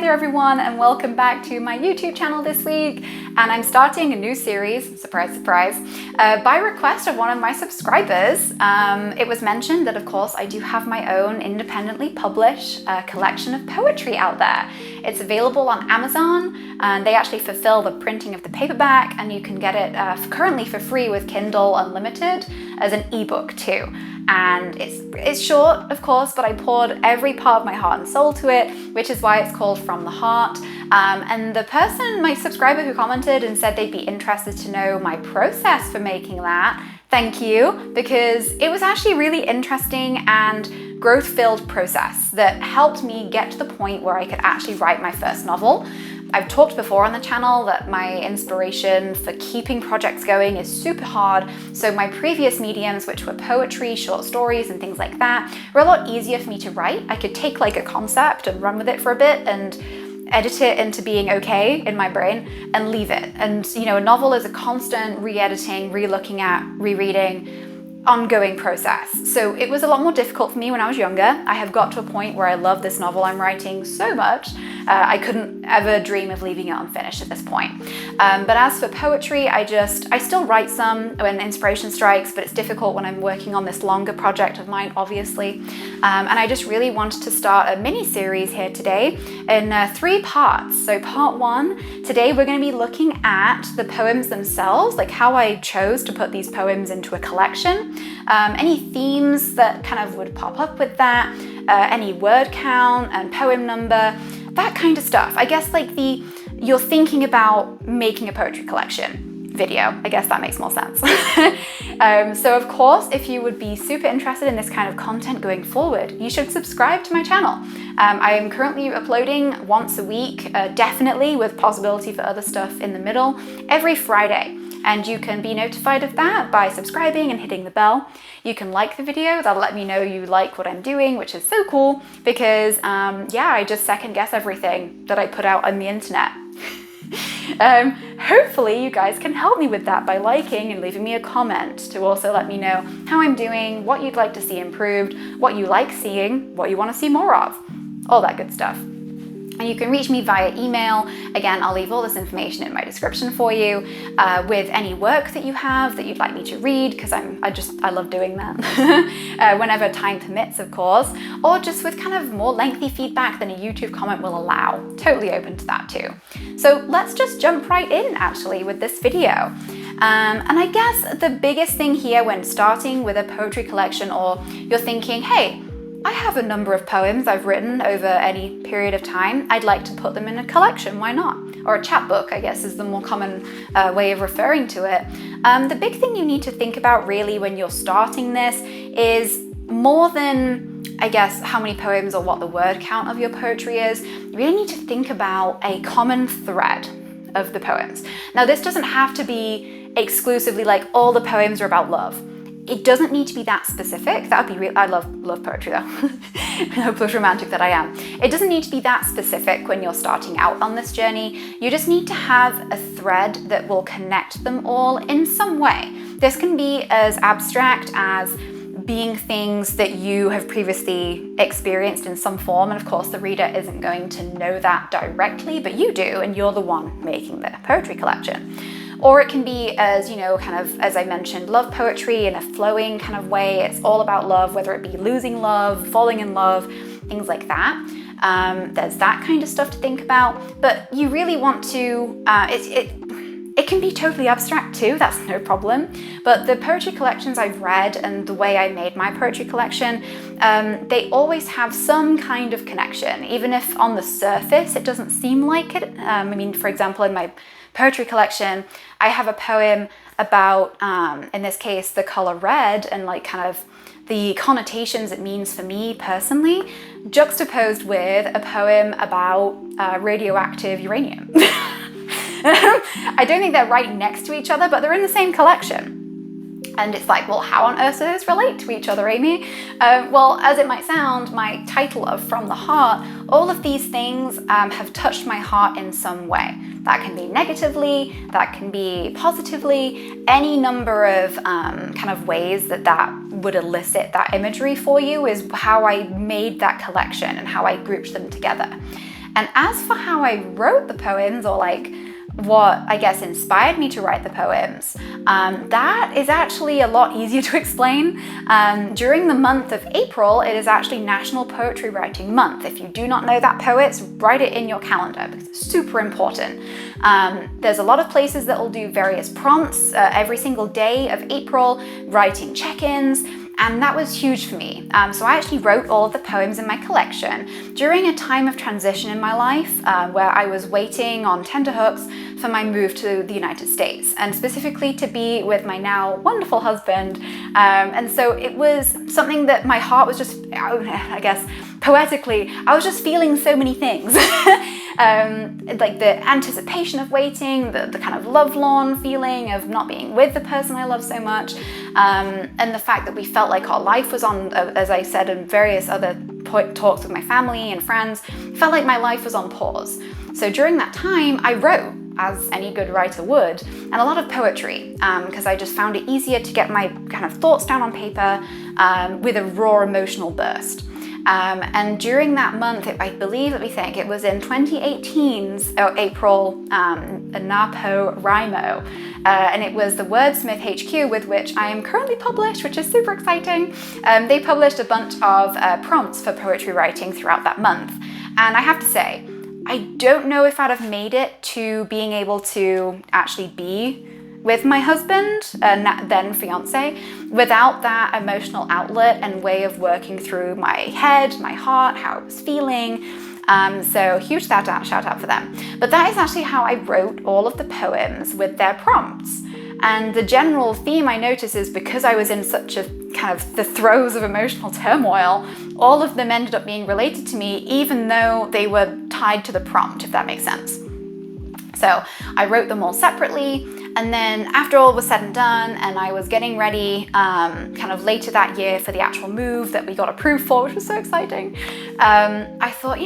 there everyone, and welcome back to my YouTube channel this week. And I'm starting a new series, surprise, surprise, by request of one of my subscribers. It was mentioned that, of course, I do have my own independently published collection of poetry out there. It's available on Amazon, and they actually fulfill the printing of the paperback, and you can get it currently for free with Kindle Unlimited as an ebook too. And it's short, of course, but I poured every part of my heart and soul to it, which is why it's called From the Heart. And the person, my subscriber who commented and said they'd be interested to know my process for making that, thank you, because it was actually really interesting and growth-filled process that helped me get to the point where I could actually write my first novel. I've talked before on the channel that my inspiration for keeping projects going is super hard, so my previous mediums, which were poetry, short stories, and things like that, were a lot easier for me to write. I could take like a concept and run with it for a bit and edit it into being okay in my brain and leave it. And you know, a novel is a constant re-editing, re-looking at, rereading, ongoing process. So it was a lot more difficult for me when I was younger. I have got to a point where I love this novel I'm writing so much, I couldn't ever dream of leaving it unfinished at this point. But as for poetry, I still write some when inspiration strikes, but it's difficult when I'm working on this longer project of mine, obviously. And I just really wanted to start a mini series here today in 3 parts. So part 1, today we're going to be looking at the poems themselves, like how I chose to put these poems into a collection, any themes that kind of would pop up with that, any word count and poem number, that kind of stuff. I guess like you're thinking about making a poetry collection video. I guess that makes more sense. So of course, if you would be super interested in this kind of content going forward, you should subscribe to my channel. I am currently uploading once a week, definitely with possibility for other stuff in the middle, every Friday. And you can be notified of that by subscribing and hitting the bell. You can like the video, that'll let me know you like what I'm doing, which is so cool because yeah, I just second guess everything that I put out on the internet. Hopefully you guys can help me with that by liking and leaving me a comment to also let me know how I'm doing, what you'd like to see improved, what you like seeing, what you want to see more of, all that good stuff. And you can reach me via email. Again, I'll leave all this information in my description for you, with any work that you have that you'd like me to read, because I love doing that, whenever time permits, of course, or just with kind of more lengthy feedback than a YouTube comment will allow. Totally open to that too. So let's just jump right in actually with this video. And I guess the biggest thing here when starting with a poetry collection, or you're thinking, hey, I have a number of poems I've written over any period of time. I'd like to put them in a collection, why not? Or a chapbook, I guess, is the more common way of referring to it. The big thing you need to think about really when you're starting this is more than, I guess, how many poems or what the word count of your poetry is. You really need to think about a common thread of the poems. Now, this doesn't have to be exclusively like all the poems are about love. It doesn't need to be that specific. That would be real. I love poetry though. Hopeless romantic that I am. It doesn't need to be that specific when you're starting out on this journey. You just need to have a thread that will connect them all in some way. This can be as abstract as being things that you have previously experienced in some form, and of course the reader isn't going to know that directly, but you do, and you're the one making the poetry collection. Or it can be as, you know, kind of, as I mentioned, love poetry in a flowing kind of way. It's all about love, whether it be losing love, falling in love, things like that. There's that kind of stuff to think about, but you really want to, it can be totally abstract too, that's no problem. But the poetry collections I've read and the way I made my poetry collection, they always have some kind of connection, even if on the surface it doesn't seem like it. I mean, for example, in my poetry collection, I have a poem about, in this case, the color red and like kind of the connotations it means for me personally, juxtaposed with a poem about radioactive uranium. I don't think they're right next to each other, but they're in the same collection. And it's like, well, how on earth do those relate to each other, Amy? Well, as it might sound, my title of From the Heart, all of these things have touched my heart in some way. That can be negatively, that can be positively, any number of kind of ways that would elicit that imagery for you is how I made that collection and how I grouped them together. And as for how I wrote the poems, or like what I guess inspired me to write the poems, that is actually a lot easier to explain. During the month of April, it is actually National Poetry Writing Month. If you do not know that, poets, write it in your calendar because it's super important. There's a lot of places that will do various prompts every single day of April, writing check-ins. And that was huge for me. So I actually wrote all of the poems in my collection during a time of transition in my life where I was waiting on tenterhooks for my move to the United States, and specifically to be with my now wonderful husband. And so it was something that my heart was just, I guess, poetically, I was just feeling so many things. Like the anticipation of waiting, the kind of lovelorn feeling of not being with the person I love so much, and the fact that we felt like our life was on, as I said in various other talks with my family and friends, felt like my life was on pause. So during that time, I wrote, as any good writer would, and a lot of poetry, because I just found it easier to get my kind of thoughts down on paper with a raw emotional burst. And during that month, I believe, let me think, it was in 2018's April, NaPoWriMo, and it was the Wordsmith HQ with which I am currently published, which is super exciting. They published a bunch of prompts for poetry writing throughout that month. And I have to say, I don't know if I'd have made it to being able to actually be with my husband, then fiance, without that emotional outlet and way of working through my head, my heart, how I was feeling. So huge shout out for them. But that is actually how I wrote all of the poems with their prompts. And the general theme I noticed is because I was in such a kind of the throes of emotional turmoil, all of them ended up being related to me, even though they were tied to the prompt, if that makes sense. So I wrote them all separately. And then after all was said and done, and I was getting ready kind of later that year for the actual move that we got approved for, which was so exciting, I thought,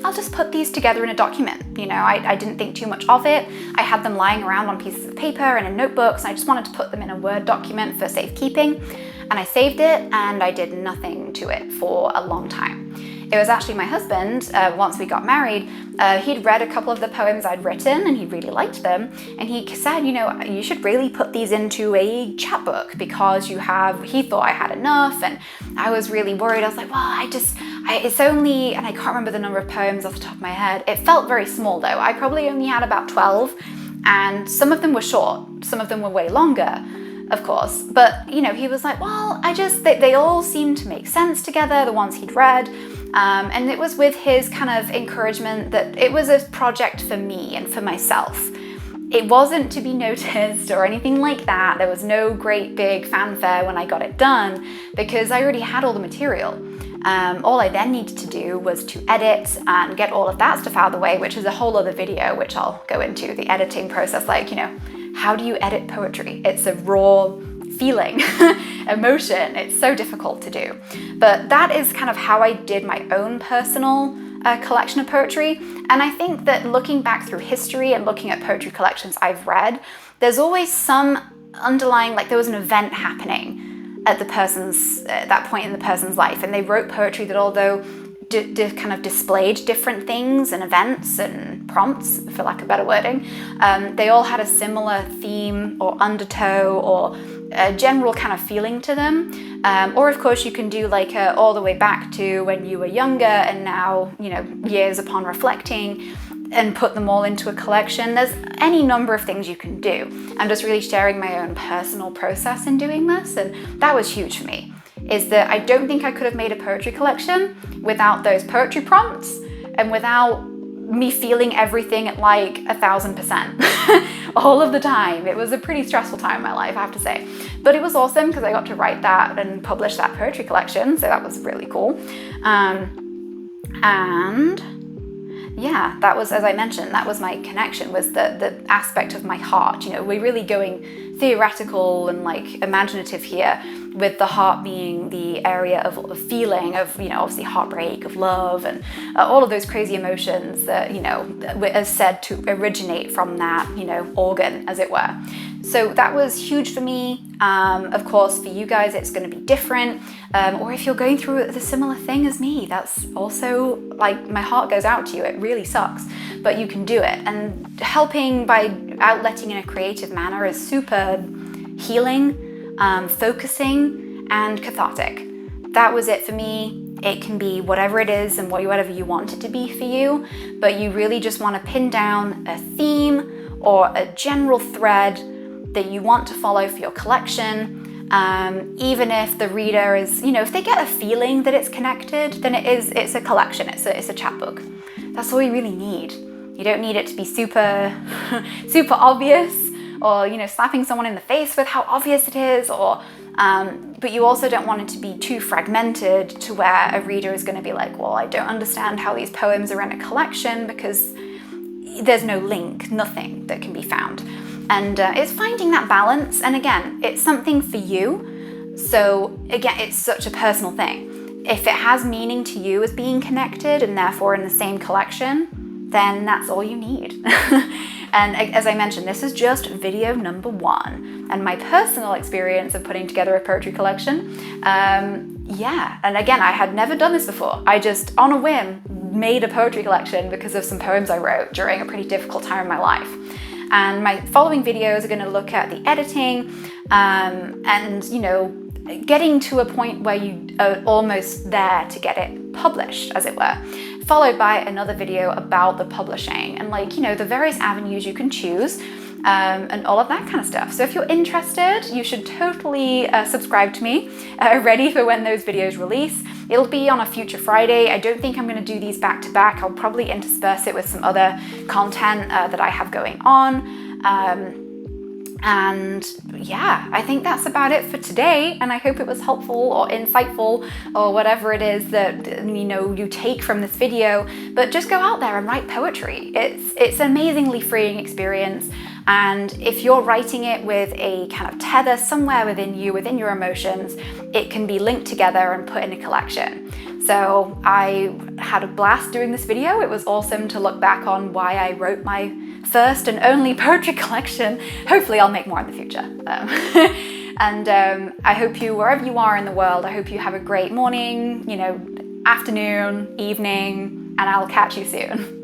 I'll just put these together in a document. I didn't think too much of it. I had them lying around on pieces of paper and in notebooks, and I just wanted to put them in a Word document for safekeeping. And I saved it, and I did nothing to it for a long time. It was actually my husband, once we got married, he'd read a couple of the poems I'd written and he really liked them. And he said, you should really put these into a chapbook because he thought I had enough. And I was really worried. I was like, well, it's only, and I can't remember the number of poems off the top of my head. It felt very small though. I probably only had about 12, and some of them were short, some of them were way longer, of course. But, he was like, well, they all seemed to make sense together, the ones he'd read. And it was with his kind of encouragement that it was a project for me and for myself. It wasn't to be noticed or anything like that. There was no great big fanfare when I got it done because I already had all the material. All I then needed to do was to edit and get all of that stuff out of the way, which is a whole other video, which I'll go into, the editing process. How do you edit poetry? It's a raw feeling, emotion. It's so difficult to do. But that is kind of how I did my own personal collection of poetry. And I think that looking back through history and looking at poetry collections I've read, there's always some underlying, like there was an event happening at that point in the person's life. And they wrote poetry that, although kind of displayed different things and events and prompts, for lack of better wording, they all had a similar theme or undertow or a general kind of feeling to them. Or of course you can do like all the way back to when you were younger and now, years upon reflecting, and put them all into a collection. There's any number of things you can do. I'm just really sharing my own personal process in doing this, and that was huge for me, is that I don't think I could have made a poetry collection without those poetry prompts and without me feeling everything at like 1,000% all of the time. It was a pretty stressful time in my life, I have to say. But it was awesome because I got to write that and publish that poetry collection, so that was really cool. And yeah, that was, as I mentioned, that was my connection, was the aspect of my heart. We're really going theoretical and like imaginative here, with the heart being the area of feeling of, obviously heartbreak, of love, and all of those crazy emotions that, is said to originate from that, organ, as it were. So that was huge for me. Of course, for you guys, it's going to be different. Or if you're going through the similar thing as me, that's also, like, my heart goes out to you. It really sucks, but you can do it. And helping by outletting in a creative manner is super healing, focusing, and cathartic. That was it for me. It can be whatever it is and whatever you want it to be for you, but you really just want to pin down a theme or a general thread that you want to follow for your collection. Even if the reader is, if they get a feeling that it's connected, then it's a collection, it's a chapbook. That's all you really need. You don't need it to be super, super obvious, or, slapping someone in the face with how obvious it is, or, but you also don't want it to be too fragmented to where a reader is going to be like, well, I don't understand how these poems are in a collection because there's no link, nothing that can be found. And it's finding that balance. And again, it's something for you. So again, it's such a personal thing. If it has meaning to you as being connected and therefore in the same collection, then that's all you need. And as I mentioned, this is just video number 1 and my personal experience of putting together a poetry collection. And again, I had never done this before. I just, on a whim, made a poetry collection because of some poems I wrote during a pretty difficult time in my life. And my following videos are going to look at the editing and, getting to a point where you are almost there to get it published, as it were, followed by another video about the publishing and the various avenues you can choose and all of that kind of stuff. So if you're interested, you should totally subscribe to me, ready for when those videos release. It'll be on a future Friday. I don't think I'm going to do these back to back. I'll probably intersperse it with some other content that I have going on. And yeah, I think that's about it for today. And I hope it was helpful or insightful or whatever it is that, you take from this video. But just go out there and write poetry. It's an amazingly freeing experience. And if you're writing it with a kind of tether somewhere within you, within your emotions, it can be linked together and put in a collection. So I had a blast doing this video. It was awesome to look back on why I wrote my first and only poetry collection. Hopefully I'll make more in the future. And I hope you, wherever you are in the world, I hope you have a great morning, afternoon, evening, and I'll catch you soon.